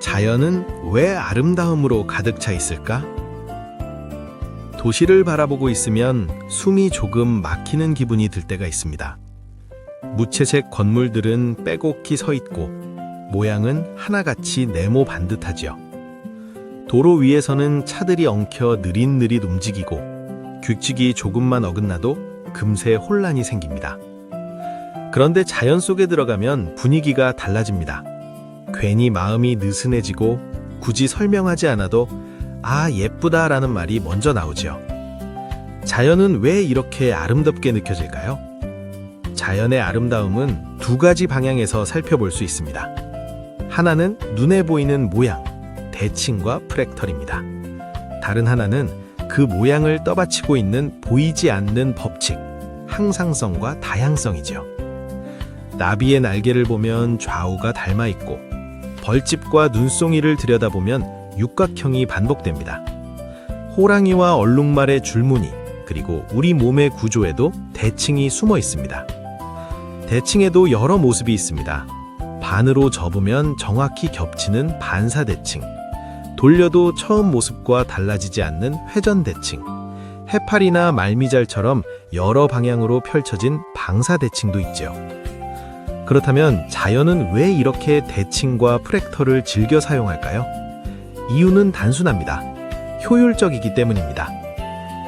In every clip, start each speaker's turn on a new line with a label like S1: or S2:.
S1: 자연은 왜 아름다움으로 가득 차 있을까? 도시를 바라보고 있으면 숨이 조금 막히는 기분이 들 때가 있습니다. 무채색 건물들은 빼곡히 서 있고 모양은 하나같이 네모 반듯하지요. 도로 위에서는 차들이 엉켜 느릿느릿 움직이고 규칙이 조금만 어긋나도 금세 혼란이 생깁니다. 그런데 자연 속에 들어가면 분위기가 달라집니다. 괜히 마음이 느슨해지고 굳이 설명하지 않아도 아, 예쁘다라는 말이 먼저 나오죠. 자연은 왜 이렇게 아름답게 느껴질까요? 자연의 아름다움은 두 가지 방향에서 살펴볼 수 있습니다. 하나는 눈에 보이는 모양, 대칭과 프랙털입니다. 다른 하나는 그 모양을 떠받치고 있는 보이지 않는 법칙, 항상성과 다양성이죠. 나비의 날개를 보면 좌우가 닮아 있고 벌집과 눈송이를 들여다보면 육각형이 반복됩니다. 호랑이와 얼룩말의 줄무늬, 그리고 우리 몸의 구조에도 대칭이 숨어 있습니다. 대칭에도 여러 모습이 있습니다. 반으로 접으면 정확히 겹치는 반사대칭, 돌려도 처음 모습과 달라지지 않는 회전대칭, 해파리나 말미잘처럼 여러 방향으로 펼쳐진 방사대칭도 있죠. 그렇다면 자연은 왜 이렇게 대칭과 프랙터를 즐겨 사용할까요? 이유는 단순합니다. 효율적이기 때문입니다.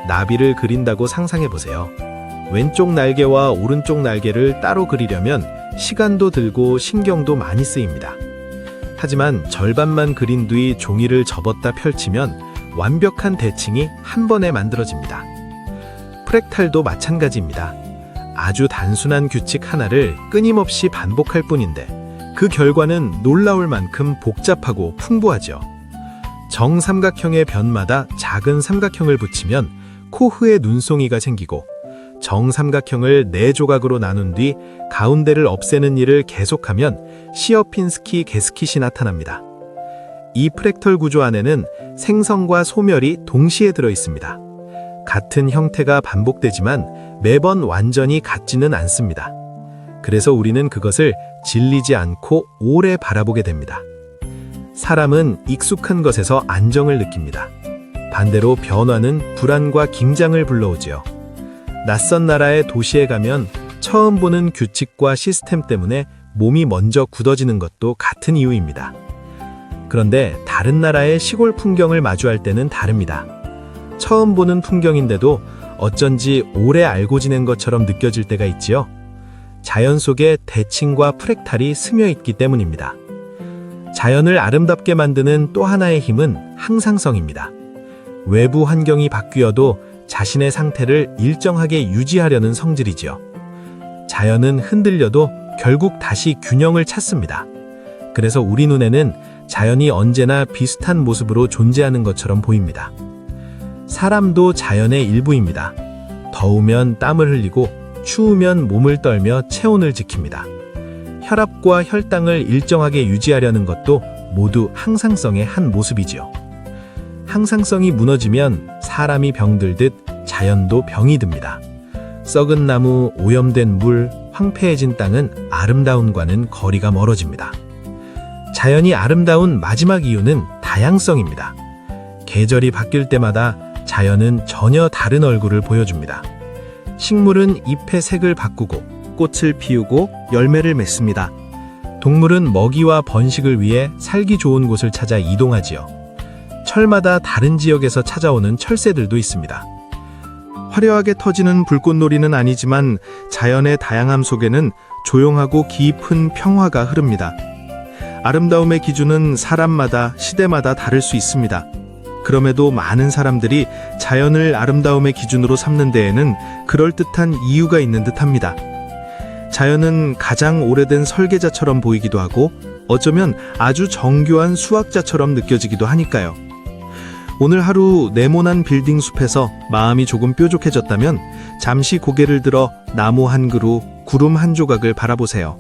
S1: 나비를 그린다고 상상해보세요. 왼쪽 날개와 오른쪽 날개를 따로 그리려면 시간도 들고 신경도 많이 쓰입니다. 하지만 절반만 그린 뒤 종이를 접었다 펼치면 완벽한 대칭이 한 번에 만들어집니다. 프랙탈도 마찬가지입니다. 아주 단순한 규칙 하나를 끊임없이 반복할 뿐인데 그 결과는 놀라울 만큼 복잡하고 풍부하죠. 정삼각형의 변마다 작은 삼각형을 붙이면 코흐의 눈송이가 생기고 정삼각형을 4조각으로 나눈 뒤 가운데를 없애는 일을 계속하면 시어핀스키 게스킷이 나타납니다. 이 프랙털 구조 안에는 생성과 소멸이 동시에 들어 있습니다. 같은 형태가 반복되지만 매번 완전히 같지는 않습니다. 그래서 우리는 그것을 질리지 않고 오래 바라보게 됩니다. 사람은 익숙한 것에서 안정을 느낍니다. 반대로 변화는 불안과 긴장을 불러오지요. 낯선 나라의 도시에 가면 처음 보는 규칙과 시스템 때문에 몸이 먼저 굳어지는 것도 같은 이유입니다. 그런데 다른 나라의 시골 풍경을 마주할 때는 다릅니다. 처음 보는 풍경인데도 어쩐지 오래 알고 지낸 것처럼 느껴질 때가 있지요. 자연 속에 대칭과 프랙탈이 스며 있기 때문입니다. 자연을 아름답게 만드는 또 하나의 힘은 항상성입니다. 외부 환경이 바뀌어도 자신의 상태를 일정하게 유지하려는 성질이지요. 자연은 흔들려도 결국 다시 균형을 찾습니다. 그래서 우리 눈에는 자연이 언제나 비슷한 모습으로 존재하는 것처럼 보입니다. 사람도 자연의 일부입니다. 더우면 땀을 흘리고 추우면 몸을 떨며 체온을 지킵니다. 혈압과 혈당을 일정하게 유지하려는 것도 모두 항상성의 한 모습이지요. 항상성이 무너지면 사람이 병들듯 자연도 병이 듭니다. 썩은 나무, 오염된 물, 황폐해진 땅은 아름다움과는 거리가 멀어집니다. 자연이 아름다운 마지막 이유는 다양성입니다. 계절이 바뀔 때마다 자연은 전혀 다른 얼굴을 보여줍니다. 식물은 잎의 색을 바꾸고 꽃을 피우고 열매를 맺습니다. 동물은 먹이와 번식을 위해 살기 좋은 곳을 찾아 이동하지요. 철마다 다른 지역에서 찾아오는 철새들도 있습니다. 화려하게 터지는 불꽃놀이는 아니지만 자연의 다양함 속에는 조용하고 깊은 평화가 흐릅니다. 아름다움의 기준은 사람마다, 시대마다 다를 수 있습니다. 그럼에도 많은 사람들이 자연을 아름다움의 기준으로 삼는 데에는 그럴듯한 이유가 있는 듯합니다. 자연은 가장 오래된 설계자처럼 보이기도 하고 어쩌면 아주 정교한 수학자처럼 느껴지기도 하니까요. 오늘 하루 네모난 빌딩 숲에서 마음이 조금 뾰족해졌다면 잠시 고개를 들어 나무 한 그루, 구름 한 조각을 바라보세요.